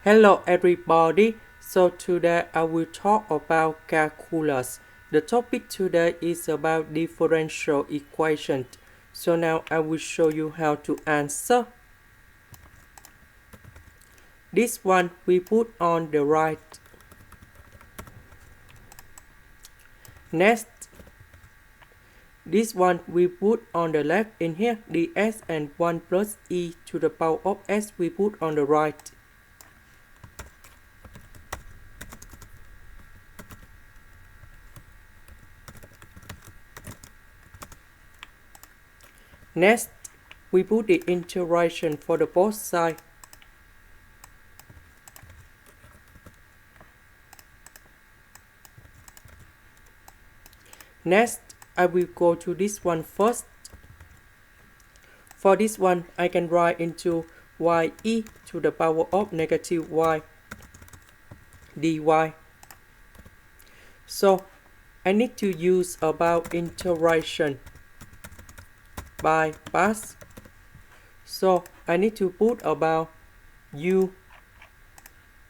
Hello everybody, so today I will talk about calculus. The topic today is about differential equations. So now I will show you how to answer. This one we put on the right. Next, this one we put on the left. In here, ds and 1 plus e to the power of s we put on the right. Next, we put the integration for the both sides. Next, I will go to this one first. For this one, I can write into y(e) to the power of negative y dy. So, I need to use about integration by parts. So, I need to put about u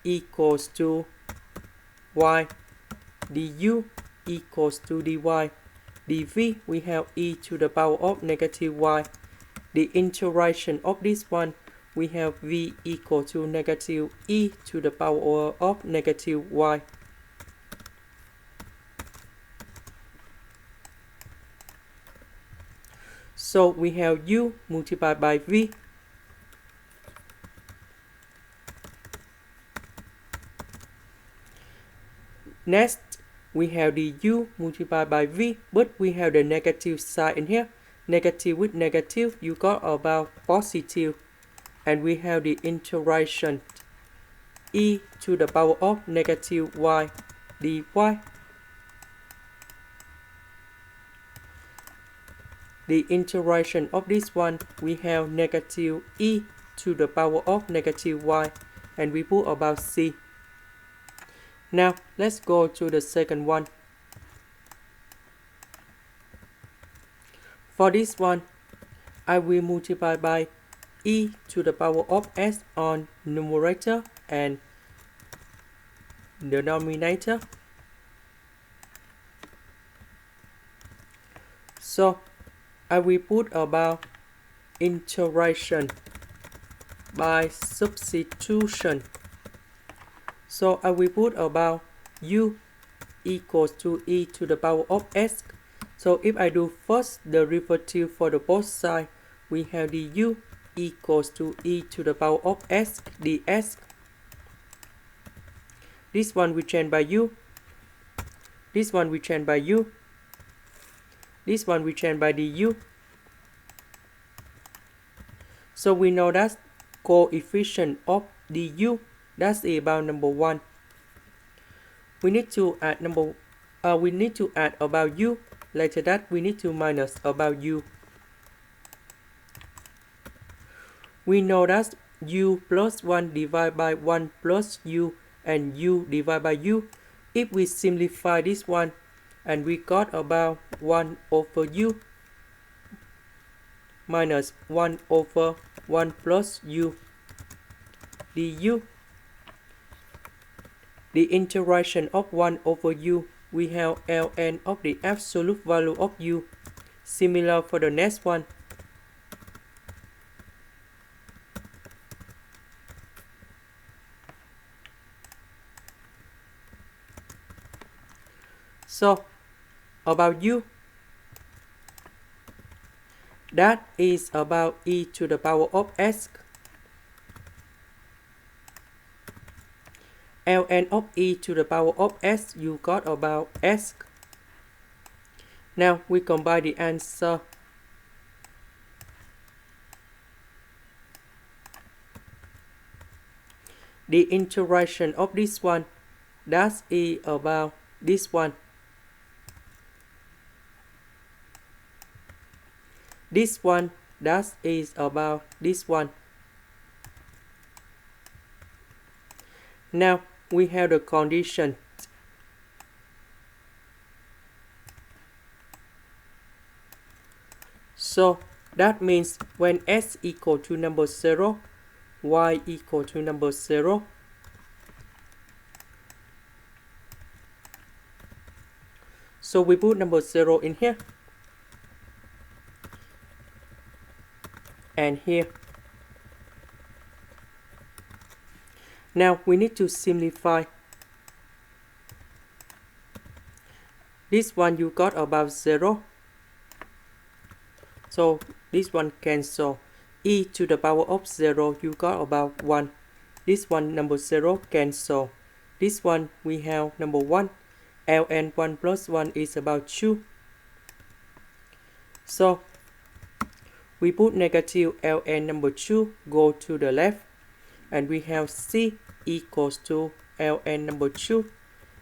equals to y, du equals to dy, dv we have e to the power of negative y. The integration of this one, we have v equal to negative e to the power of negative y. So we have u multiplied by v. Next, we have the u multiplied by v, but we have the negative sign in here. Negative with negative, you got about positive. And we have the integration e to the power of negative y dy. The integration of this one, we have negative e to the power of negative y, and we put about c. Now, let's go to the second one. For this one, I will multiply by e to the power of s on numerator and denominator. So, I will put about integration by substitution. So I will put about u equals to e to the power of s. So if I do first derivative for the both sides, we have the u equals to e to the power of s ds. This one we change by u. This one we change by u. This one we change by du. So we know that coefficient of du, that's about number 1. We need to add about u. Later that we need to minus about u. We know that u plus 1 divided by 1 plus u and u divided by u. If we simplify this one, and we got about 1 over u minus 1 over 1 plus u du. The integration of 1 over u, we have ln of the absolute value of u. Similar for the next one. So, about u, that is about e to the power of s. Ln of e to the power of s, you got about s. Now we combine the answer. The integration of this one, that's e about this one. This one, that is about this one. Now we have the condition. So that means when s equal to number 0, y equal to number 0, So we put number 0 in here and here. Now we need to simplify. This one you got about 0. So this one cancel. E to the power of 0 you got about 1. This one number 0 cancel. This one we have number 1. ln 1 plus 1 is about 2. So we put negative ln number 2 go to the left, and we have c equals to ln number 2,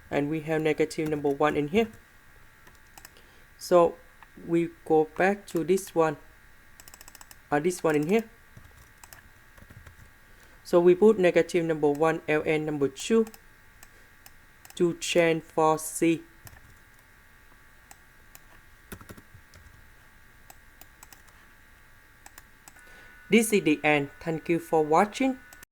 and we have negative number 1 in here. So we go back to this one in here. So we put negative number 1 ln number 2 to change for c. This is the end. Thank you for watching.